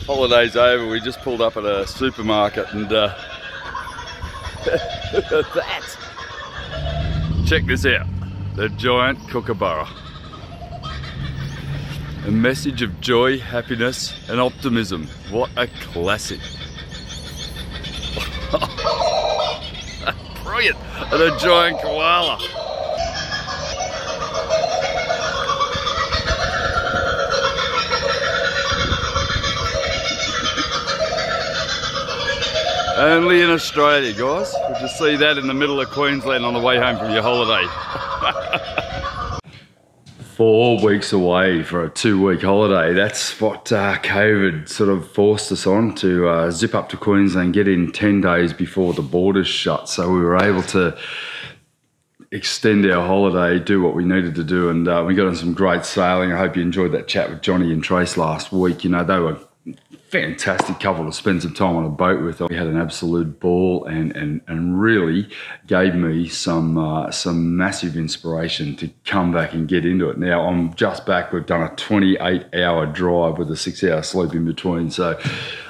Holiday's over, we just pulled up at a supermarket and that. Check this out, the giant kookaburra. A message of joy, happiness and optimism. What a classic. Brilliant, and a giant koala. Only in Australia, guys. Would you see that in the middle of Queensland on the way home from your holiday? 4 weeks away for a 2-week holiday. That's what COVID sort of forced us on, to zip up to Queensland, get in 10 days before the borders shut. So we were able to extend our holiday, do what we needed to do, and we got on some great sailing. I hope you enjoyed that chat with Johnny and Trace last week. You know, they were fantastic couple to spend some time on a boat with. We had an absolute ball and really gave me some massive inspiration to come back and get into it. Now I'm just back. We've done a 28-hour drive with a 6-hour sleep in between, so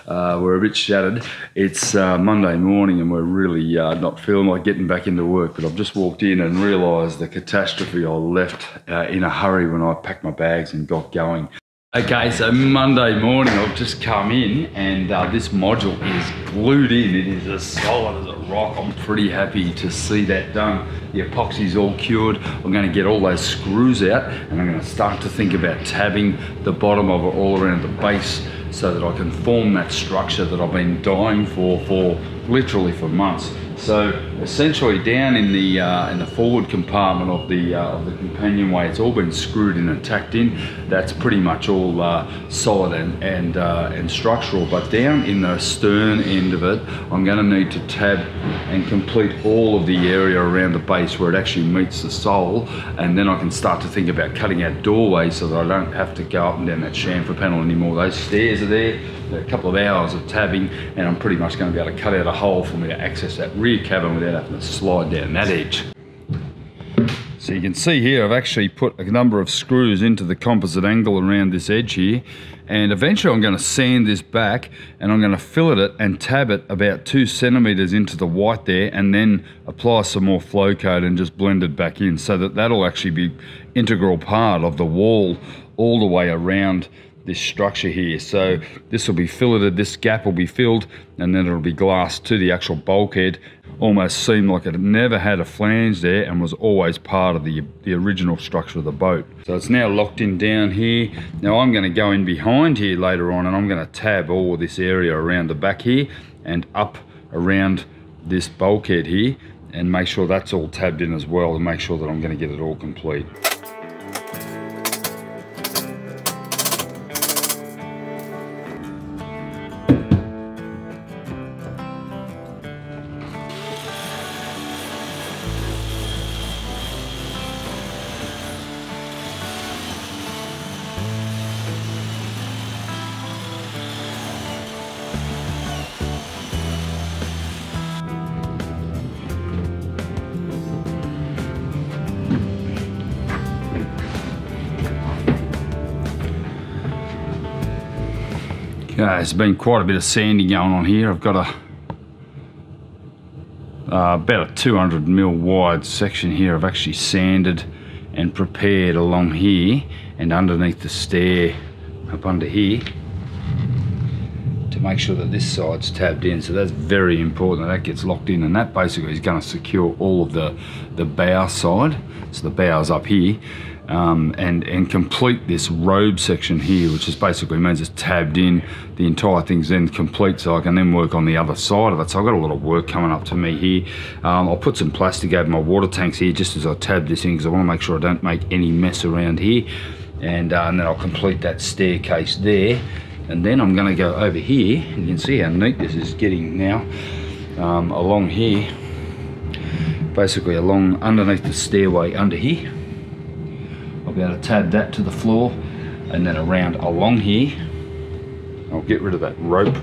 we're a bit shattered. It's Monday morning and we're really not feeling like getting back into work, but I've just walked in and realised the catastrophe I left in a hurry when I packed my bags and got going. Okay, so Monday morning I've just come in and this module is glued in. It is as solid as a rock. I'm pretty happy to see that done. The epoxy's all cured. I'm going to get all those screws out and I'm going to start to think about tabbing the bottom of it all around the base so that I can form that structure that I've been dying for literally for months. So essentially down in the forward compartment of the companionway, it's all been screwed in and tacked in. That's pretty much all solid and structural. But down in the stern end of it, I'm going to need to tab and complete all of the area around the base where it actually meets the sole, and then I can start to think about cutting out doorways so that I don't have to go up and down that chamfer panel anymore. Those stairs are there. A couple of hours of tabbing and I'm pretty much going to be able to cut out a hole for me to access that rear cabin without having to slide down that edge. So you can see here I've actually put a number of screws into the composite angle around this edge here, and eventually I'm going to sand this back and I'm going to fillet it and tab it about 2 centimeters into the white there, and then apply some more flow coat and just blend it back in so that that'll actually be integral part of the wall all the way around this structure here. So this will be filleted, this gap will be filled, and then it'll be glassed to the actual bulkhead. Almost seemed like it never had a flange there and was always part of the original structure of the boat. So it's now locked in down here. Now I'm going to go in behind here later on and I'm going to tab all of this area around the back here and up around this bulkhead here and make sure that's all tabbed in as well, and make sure that I'm going to get it all complete. Okay, there's been quite a bit of sanding going on here. I've got about a 200mm wide section here I've actually sanded and prepared along here and underneath the stair up under here to make sure that this side's tabbed in. So that's very important that gets locked in, and that basically is going to secure all of the bow side. So the bow's up here. And complete this robe section here, which is basically means it's tabbed in. The entire thing's then complete, so I can then work on the other side of it. So I've got a lot of work coming up to me here. I'll put some plastic over my water tanks here just as I tab this in, because I want to make sure I don't make any mess around here. And then I'll complete that staircase there. And then I'm going to go over here. You can see how neat this is getting now. Along here, basically along underneath the stairway under here. I'll be able to tab that to the floor, and then around along here I'll get rid of that rope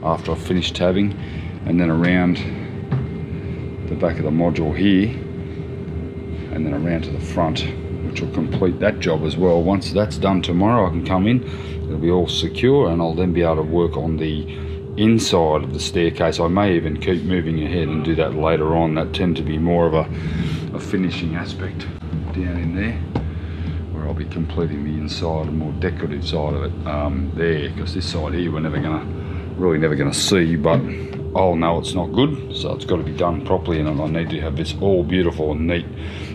after I've finished tabbing, and then around the back of the module here, and then around to the front which will complete that job as well. Once that's done tomorrow, I can come in, it'll be all secure, and I'll then be able to work on the inside of the staircase. I may even keep moving ahead and do that later on. That tend to be more of a finishing aspect down in there, where I'll be completing the inside and more decorative side of it there, because this side here we're never gonna see, but I'll know it's not good, so it's got to be done properly, and I need to have this all beautiful and neat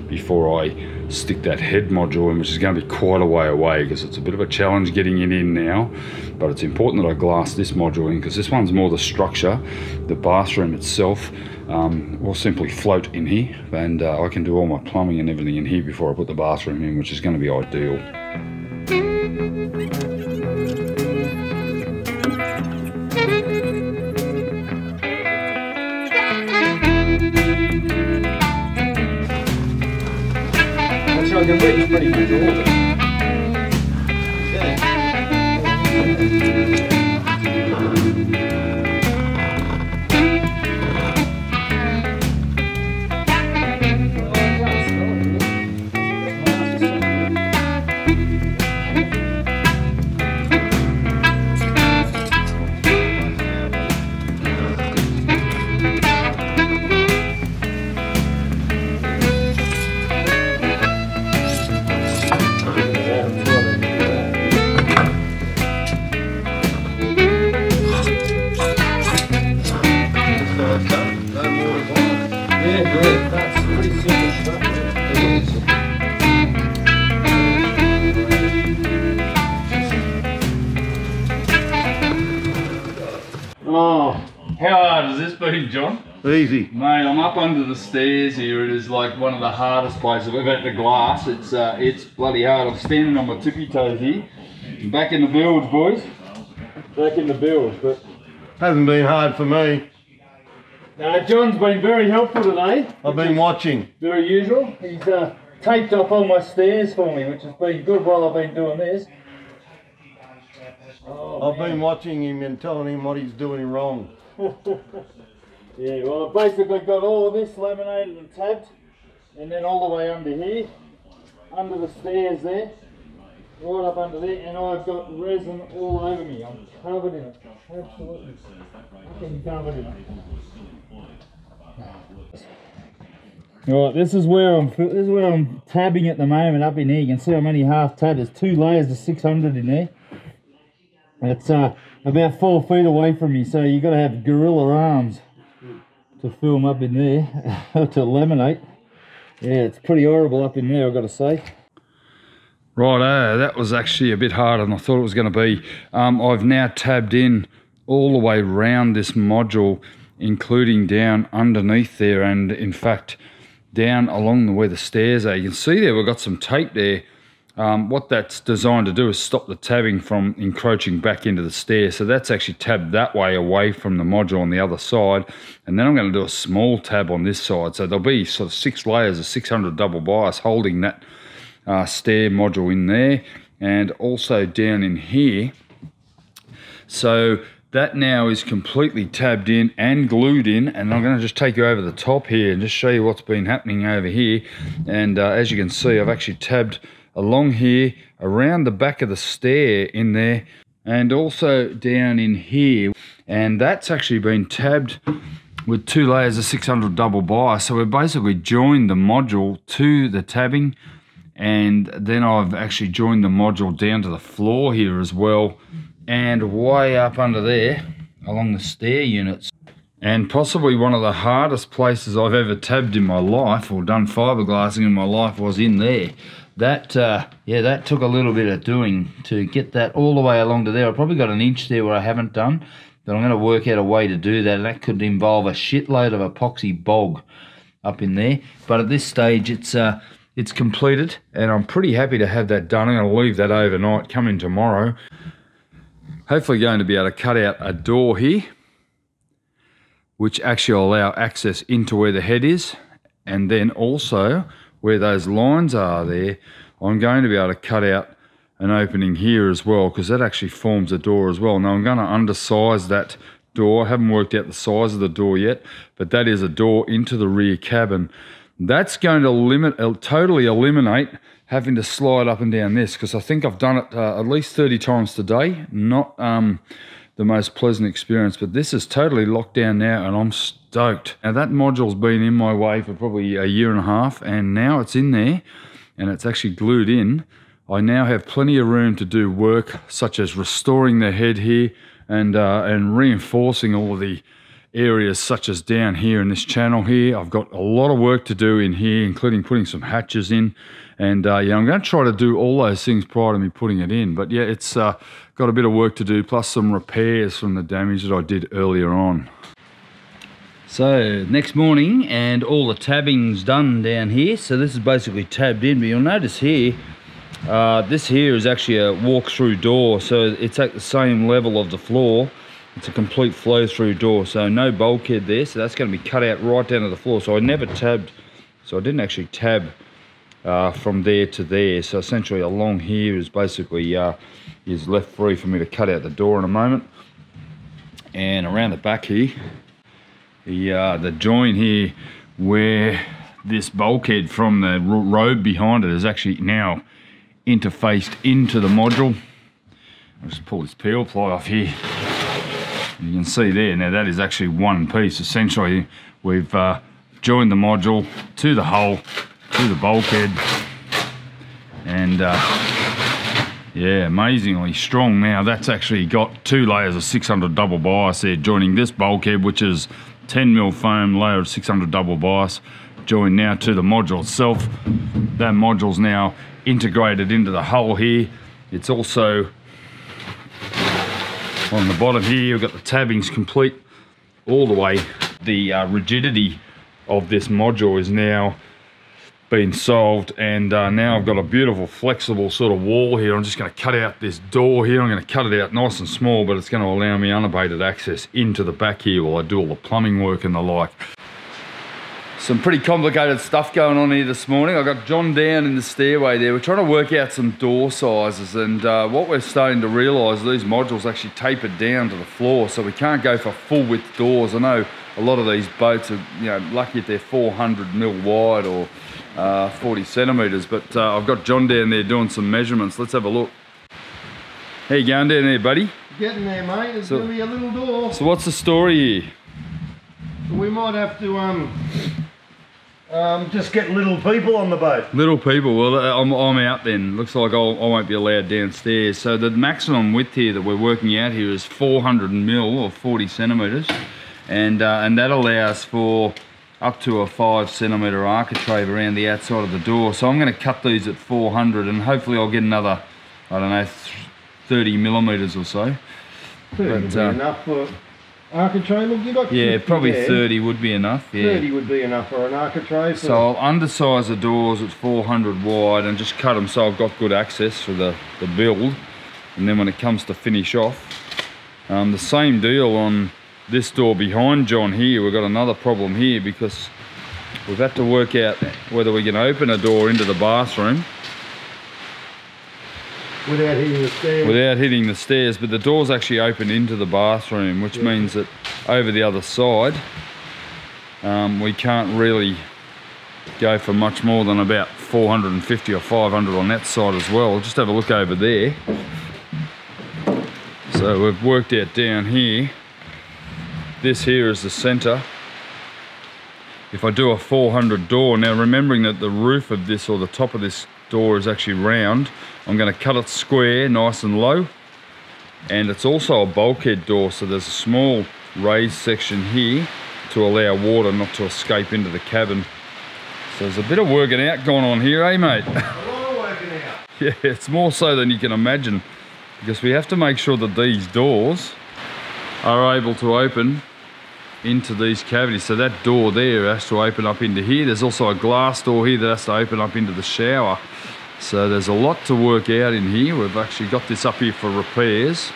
before I stick that head module in, which is going to be quite a way away because it's a bit of a challenge getting it in now. But it's important that I glass this module in, because this one's more the structure. The bathroom itself will simply float in here, and I can do all my plumbing and everything in here before I put the bathroom in, which is going to be ideal. I can reach pretty much all of it. Oh, how hard has this been, John? Easy. Mate, I'm up under the stairs here. It is like one of the hardest places. We've got the glass. It's bloody hard. I'm standing on my tippy toes here. Back in the build, boys. Back in the build, but Hasn't been hard for me. John's been very helpful today. I've been watching. Very usual. He's taped up all my stairs for me, which has been good while I've been doing this. Oh, I've been watching him and telling him what he's doing wrong. Yeah, well, I've basically got all of this laminated and tabbed, and then all the way under here, under the stairs there, right up under there, and I've got resin all over me. I'm covered in it. Absolutely. Fucking covered in it. Right, this is where I'm tabbing at the moment up in here. You can see I'm only half tabbed. There's 2 layers of 600 in there. It's about 4 feet away from me, so you've got to have gorilla arms to film up in there, to laminate. Yeah, it's pretty horrible up in there, I've got to say. Right, that was actually a bit harder than I thought it was going to be. I've now tabbed in all the way round this module, including down underneath there, and in fact down along where the stairs are. You can see there we've got some tape there. What that's designed to do is stop the tabbing from encroaching back into the stair. So that's actually tabbed that way away from the module on the other side. And then I'm going to do a small tab on this side. So there'll be sort of 6 layers of 600 double bias holding that stair module in there, and also down in here. So that now is completely tabbed in and glued in, and I'm going to just take you over the top here and just show you what's been happening over here. And as you can see, I've actually tabbed along here, around the back of the stair in there, and also down in here. And that's actually been tabbed with 2 layers of 600 double bias. So we've basically joined the module to the tabbing, and then I've actually joined the module down to the floor here as well, and way up under there along the stair units. And possibly one of the hardest places I've ever tabbed in my life, or done fiberglassing in my life, was in there. That yeah, that took a little bit of doing to get that all the way along to there. I've probably got an inch there where I haven't done, but I'm going to work out a way to do that, and that could involve a shitload of epoxy bog up in there. But at this stage it's completed, and I'm pretty happy to have that done. I'm going to leave that overnight, come in tomorrow. Hopefully going to be able to cut out a door here, which actually will allow access into where the head is, and then also where those lines are there, I'm going to be able to cut out an opening here as well, because that actually forms a door as well. Now I'm going to undersize that door. I haven't worked out the size of the door yet, but that is a door into the rear cabin. That's going to totally eliminate having to slide up and down this, because I think I've done it at least 30 times today. Not the most pleasant experience, but this is totally locked down now and I'm stoked. Now that module's been in my way for probably a year and a half, and now it's in there and it's actually glued in. I now have plenty of room to do work such as restoring the head here and reinforcing all of the areas such as down here in this channel here. I've got a lot of work to do in here, including putting some hatches in. And yeah, I'm going to try to do all those things prior to me putting it in. But yeah, it's got a bit of work to do, plus some repairs from the damage that I did earlier on. So next morning, and all the tabbing's done down here. So this is basically tabbed in, but you'll notice here, this here is actually a walk-through door. So it's at the same level of the floor. It's a complete flow-through door, so no bulkhead there. So that's going to be cut out right down to the floor. So I never tabbed, so I didn't actually tab from there to there. So essentially along here is basically is left free for me to cut out the door in a moment. And around the back here, the joint here where this bulkhead from the road behind it is actually now interfaced into the module. I'll just pull this peel ply off here. You can see there, now that is actually one piece. Essentially we've joined the module to the hull, to the bulkhead, and yeah, amazingly strong. Now that's actually got 2 layers of 600 double bias there, joining this bulkhead, which is 10mm foam layer of 600 double bias, joined now to the module itself. That module's now integrated into the hull here. It's also on the bottom here, you've got the tabbings complete all the way. The rigidity of this module is now been solved, and now I've got a beautiful flexible sort of wall here. I'm just going to cut out this door here. I'm going to cut it out nice and small, but it's going to allow me unabated access into the back here while I do all the plumbing work and the like. Some pretty complicated stuff going on here this morning. I've got John down in the stairway there. We're trying to work out some door sizes, and what we're starting to realise, these modules actually tapered down to the floor, so we can't go for full width doors. I know a lot of these boats are, you know, lucky if they're 400mm wide or 40 centimetres, but I've got John down there doing some measurements. Let's have a look. How you going down there, buddy? Getting there, mate. There's going to be a little door. So what's the story here? We might have to just get little people on the boat. Little people, well I'm out then. Looks like I won't be allowed downstairs. So the maximum width here that we're working out here is 400mm or 40 centimetres, and that allows for up to a 5cm architrave around the outside of the door. So I'm going to cut these at 400, and hopefully I'll get another, I don't know, 30mm or so. 30 would be enough for architrave. Look, you got 50 yeah, probably there. 30 would be enough. Yeah. 30 would be enough for an architrave. So I'll undersize the doors at 400 wide and just cut them so I've got good access for the build. And then when it comes to finish off, the same deal on this door behind John here. We've got another problem here because we've had to work out whether we can open a door into the bathroom without hitting the stairs. Without hitting the stairs, but the door's actually open into the bathroom, which means that over the other side, we can't really go for much more than about 450 or 500 on that side as well. Just have a look over there. So we've worked out down here. This here is the center. If I do a 400 door, now remembering that the roof of this, or the top of this door, is actually round, I'm going to cut it square, nice and low. And it's also a bulkhead door, so there's a small raised section here to allow water not to escape into the cabin. So there's a bit of working out going on here, eh mate? A lot of working out. Yeah, it's more so than you can imagine, because we have to make sure that these doors are able to open into these cavities. So that door there has to open up into here. There's also a glass door here that has to open up into the shower. So there's a lot to work out in here. We've actually got this up here for repairs.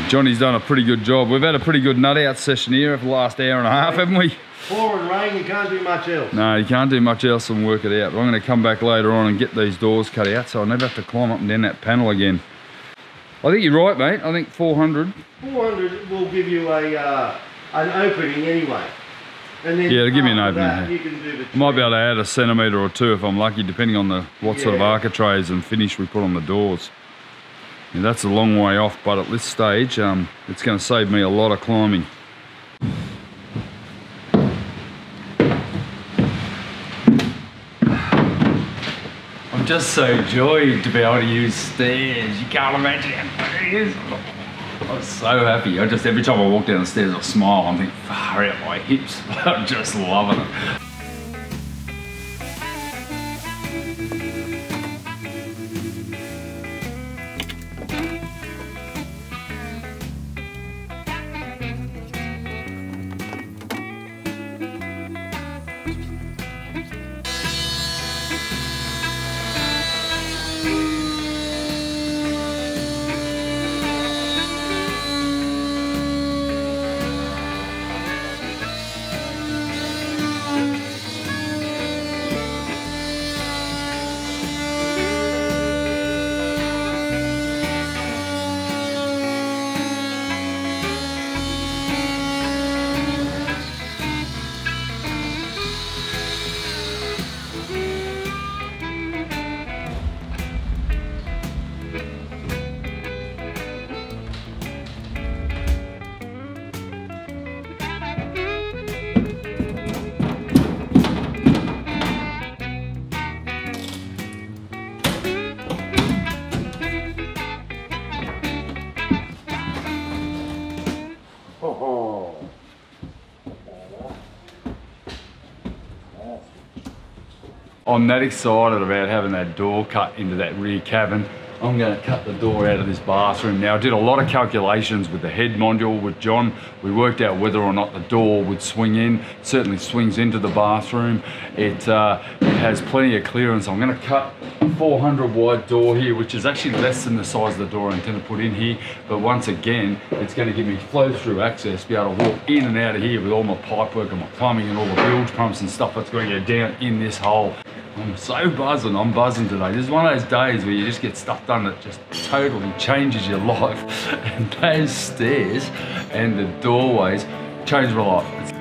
Johnny's done a pretty good job. We've had a pretty good nut out session here for the last hour and a half, haven't we? Pouring rain, you can't do much else. No, you can't do much else than work it out. I'm going to come back later on and get these doors cut out, so I'll never have to climb up and down that panel again. I think you're right, mate. I think 400. 400 will give you an opening anyway. And then Yeah, to give me an after opening that, here. you can do the Might be able to add a centimetre or two if I'm lucky, depending on what sort of Yeah. architraves and finish we put on the doors. And that's a long way off, but at this stage, it's going to save me a lot of climbing. I'm just so joyed to be able to use stairs. You can't imagine how fun it is. I'm so happy. Every time I walk down the stairs, I smile. I'm thinking, far out my hips. I'm just loving it. I'm that excited about having that door cut into that rear cabin. I'm going to cut the door out of this bathroom. Now, I did a lot of calculations with the head module with John. We worked out whether or not the door would swing in. It certainly swings into the bathroom. It has plenty of clearance. I'm going to cut a 400 wide door here, which is actually less than the size of the door I intend to put in here. But once again, it's going to give me flow-through access, be able to walk in and out of here with all my pipework and my plumbing and all the bilge pumps and stuff that's going to go down in this hole. I'm so buzzing, I'm buzzing today. This is one of those days where you just get stuff done that just totally changes your life. And those stairs and the doorways changed my life.